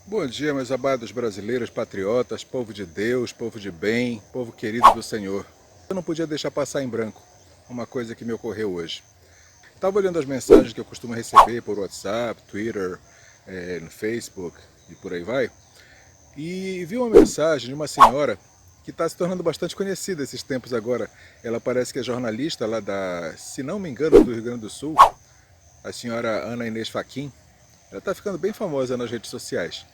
Bom dia, meus amados brasileiros, patriotas, povo de Deus, povo de bem, povo querido do Senhor. Eu não podia deixar passar em branco uma coisa que me ocorreu hoje. Estava olhando as mensagens que eu costumo receber por WhatsApp, Twitter, no Facebook e por aí vai, e vi uma mensagem de uma senhora que está se tornando bastante conhecida esses tempos agora. Ela parece que é jornalista lá se não me engano, do Rio Grande do Sul, a senhora Ana Inês Fachin. Ela está ficando bem famosa nas redes sociais.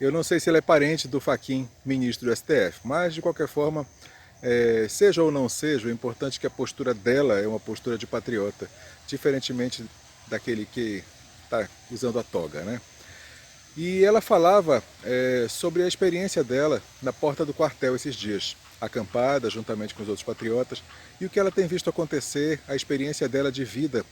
Eu não sei se ela é parente do Fachin, ministro do STF, mas de qualquer forma, seja ou não seja, o importante é que a postura dela é uma postura de patriota, diferentemente daquele que está usando a toga, né? E ela falava sobre a experiência dela na porta do quartel esses dias, acampada juntamente com os outros patriotas, e o que ela tem visto acontecer, a experiência dela de vida,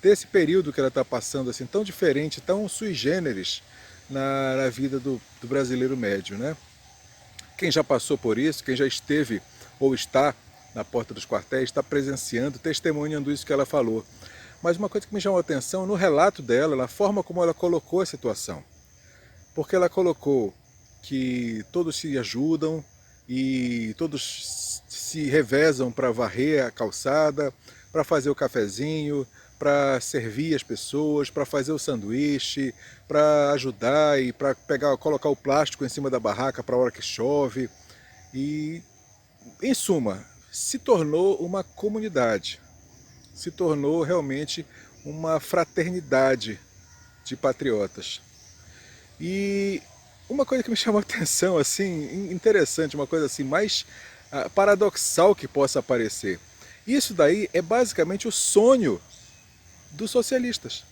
desse período que ela está passando, assim, tão diferente, tão sui generis na vida do brasileiro médio, né? Quem já passou por isso, quem já esteve ou está na porta dos quartéis, está presenciando, testemunhando isso que ela falou. Mas uma coisa que me chamou a atenção no relato dela, na forma como ela colocou a situação. Porque ela colocou que todos se ajudam e todos se revezam para varrer a calçada, para fazer o cafezinho, para servir as pessoas, para fazer o sanduíche, para ajudar e para colocar o plástico em cima da barraca para a hora que chove. E, em suma, se tornou uma comunidade, se tornou realmente uma fraternidade de patriotas. E uma coisa que me chamou a atenção, assim, interessante, uma coisa assim mais paradoxal que possa parecer. Isso daí é basicamente o sonho dos socialistas.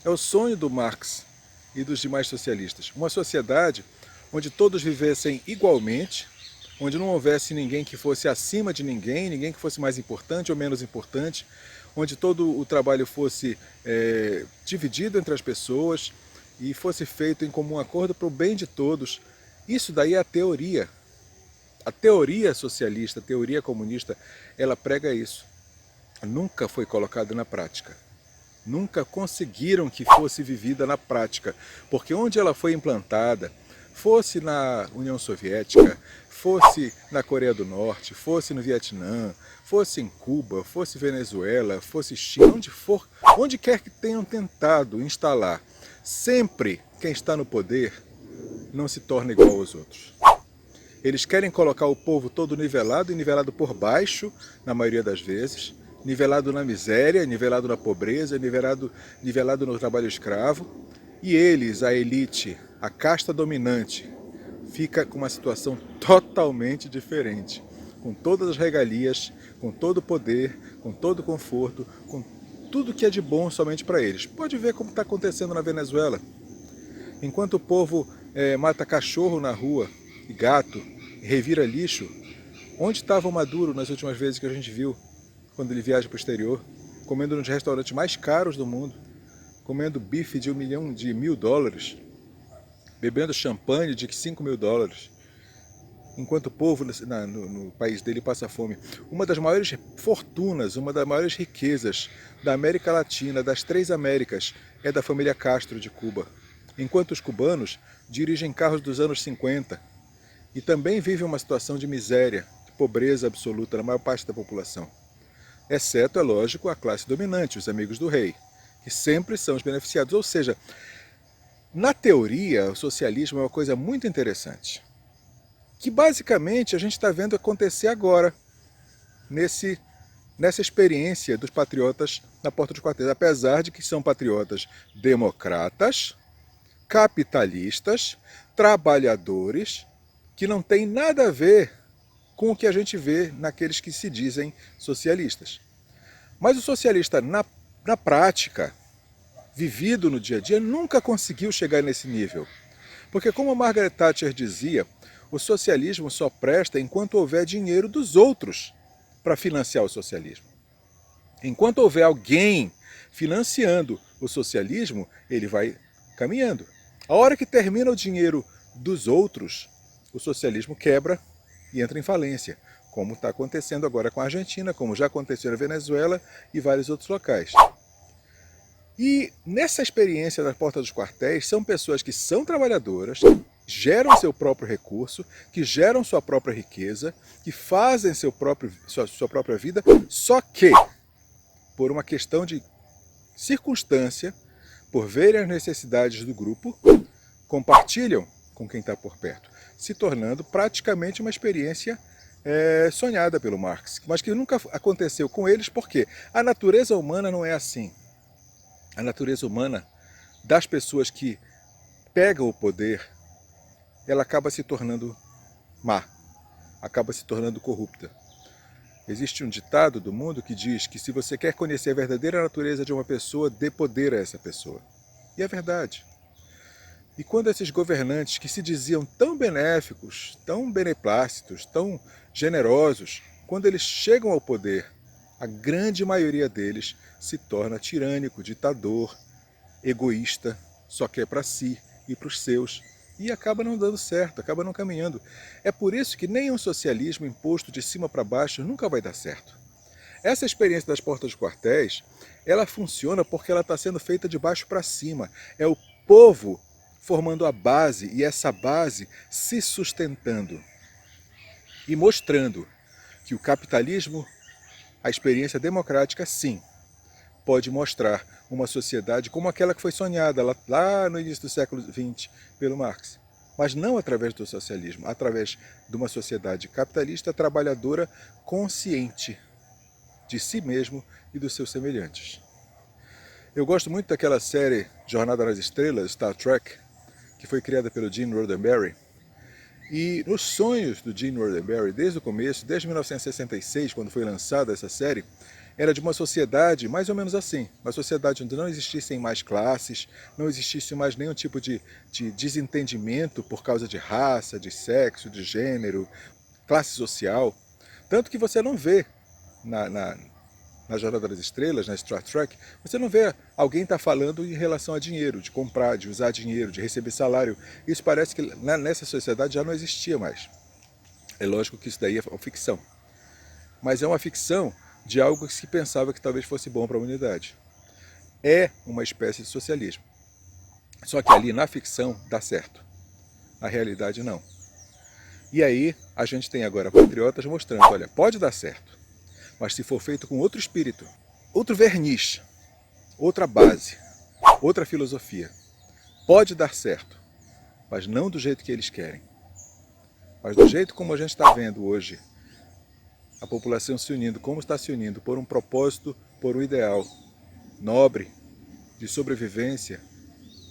É o sonho do Marx e dos demais socialistas. Uma sociedade onde todos vivessem igualmente, onde não houvesse ninguém que fosse acima de ninguém, ninguém que fosse mais importante ou menos importante, onde todo o trabalho fosse dividido entre as pessoas e fosse feito em comum acordo para o bem de todos. Isso daí é a teoria. A teoria socialista, a teoria comunista, ela prega isso. Nunca foi colocada na prática. Nunca conseguiram que fosse vivida na prática, porque onde ela foi implantada, fosse na União Soviética, fosse na Coreia do Norte, fosse no Vietnã, fosse em Cuba, fosse Venezuela, fosse China, onde for, onde quer que tenham tentado instalar, sempre quem está no poder não se torna igual aos outros. Eles querem colocar o povo todo nivelado e nivelado por baixo, na maioria das vezes, nivelado na miséria, nivelado na pobreza, nivelado no trabalho escravo. E eles, a elite, a casta dominante, fica com uma situação totalmente diferente. Com todas as regalias, com todo o poder, com todo o conforto, com tudo que é de bom somente para eles. Pode ver como está acontecendo na Venezuela. Enquanto o povo mata cachorro na rua e gato, e revira lixo, onde estava o Maduro nas últimas vezes que a gente viu, quando ele viaja para o exterior, comendo nos restaurantes mais caros do mundo, comendo bife de $1.000.000, bebendo champanhe de $5.000, enquanto o povo no país dele passa fome. Uma das maiores fortunas, uma das maiores riquezas da América Latina, das três Américas, é da família Castro de Cuba. Enquanto os cubanos dirigem carros dos anos 50 e também vivem uma situação de miséria, de pobreza absoluta na maior parte da população. Exceto, é lógico, a classe dominante, os amigos do rei, que sempre são os beneficiados. Ou seja, na teoria, o socialismo é uma coisa muito interessante, que basicamente a gente está vendo acontecer agora, nessa experiência dos patriotas na porta dos quartéis, apesar de que são patriotas democratas, capitalistas, trabalhadores, que não tem nada a ver com o que a gente vê naqueles que se dizem socialistas. Mas o socialista, na prática, vivido no dia a dia, nunca conseguiu chegar nesse nível. Porque, como a Margaret Thatcher dizia, o socialismo só presta enquanto houver dinheiro dos outros para financiar o socialismo. Enquanto houver alguém financiando o socialismo, ele vai caminhando. A hora que termina o dinheiro dos outros, o socialismo quebra e entra em falência, como está acontecendo agora com a Argentina, como já aconteceu na Venezuela e vários outros locais. E nessa experiência da porta dos quartéis, são pessoas que são trabalhadoras, que geram seu próprio recurso, que geram sua própria riqueza, que fazem sua própria vida, só que, por uma questão de circunstância, por verem as necessidades do grupo, compartilham com quem está por perto, se tornando praticamente uma experiência sonhada pelo Marx, mas que nunca aconteceu com eles, porque a natureza humana não é assim. A natureza humana das pessoas que pegam o poder, ela acaba se tornando má, acaba se tornando corrupta. Existe um ditado do mundo que diz que se você quer conhecer a verdadeira natureza de uma pessoa, dê poder a essa pessoa. E é verdade. E quando esses governantes que se diziam tão benéficos, tão beneplácitos, tão generosos, quando eles chegam ao poder, a grande maioria deles se torna tirânico, ditador, egoísta, só quer para si e para os seus, e acaba não dando certo, acaba não caminhando. É por isso que nenhum socialismo imposto de cima para baixo nunca vai dar certo. Essa experiência das portas dos quartéis, ela funciona porque ela está sendo feita de baixo para cima. É o povo formando a base e essa base se sustentando e mostrando que o capitalismo, a experiência democrática, sim, pode mostrar uma sociedade como aquela que foi sonhada lá no início do século XX pelo Marx. Mas não através do socialismo, através de uma sociedade capitalista, trabalhadora, consciente de si mesmo e dos seus semelhantes. Eu gosto muito daquela série Jornada nas Estrelas, Star Trek, que foi criada pelo Gene Roddenberry. E nos sonhos do Gene Roddenberry, desde o começo, desde 1966, quando foi lançada essa série, era de uma sociedade mais ou menos assim, uma sociedade onde não existissem mais classes, não existisse mais nenhum tipo de desentendimento por causa de raça, de sexo, de gênero, classe social. Tanto que você não vê na Jornada das Estrelas, na Star Trek, você não vê alguém estar falando em relação a dinheiro, de comprar, de usar dinheiro, de receber salário. Isso parece que nessa sociedade já não existia mais. É lógico que isso daí é ficção. Mas é uma ficção de algo que se pensava que talvez fosse bom para a humanidade. É uma espécie de socialismo. Só que ali na ficção dá certo. Na realidade não. E aí a gente tem agora patriotas mostrando, olha, pode dar certo. Mas se for feito com outro espírito, outro verniz, outra base, outra filosofia, pode dar certo, mas não do jeito que eles querem. Mas do jeito como a gente está vendo hoje, a população se unindo, como está se unindo, por um propósito, por um ideal nobre, de sobrevivência,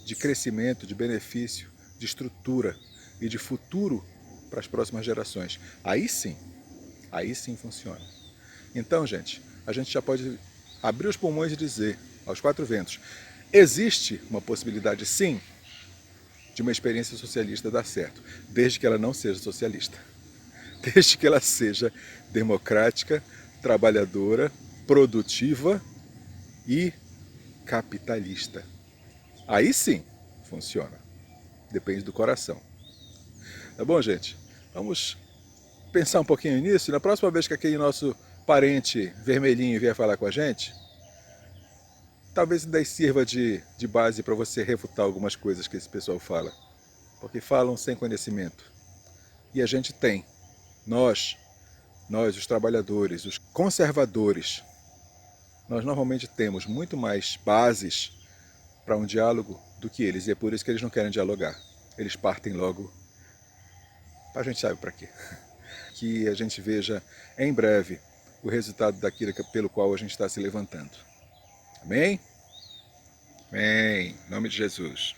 de crescimento, de benefício, de estrutura e de futuro para as próximas gerações. Aí sim funciona. Então, gente, a gente já pode abrir os pulmões e dizer aos quatro ventos, existe uma possibilidade, sim, de uma experiência socialista dar certo, desde que ela não seja socialista, desde que ela seja democrática, trabalhadora, produtiva e capitalista. Aí sim funciona. Depende do coração. Tá bom, gente? Vamos pensar um pouquinho nisso. Na próxima vez que aquele nosso parente vermelhinho vier falar com a gente, talvez daí sirva de base para você refutar algumas coisas que esse pessoal fala. Porque falam sem conhecimento. E a gente tem. Nós, os trabalhadores, os conservadores, nós normalmente temos muito mais bases para um diálogo do que eles. E é por isso que eles não querem dialogar. Eles partem logo. A gente sabe para quê. Que a gente veja em breve o resultado daquilo pelo qual a gente está se levantando. Amém? Amém. Em nome de Jesus.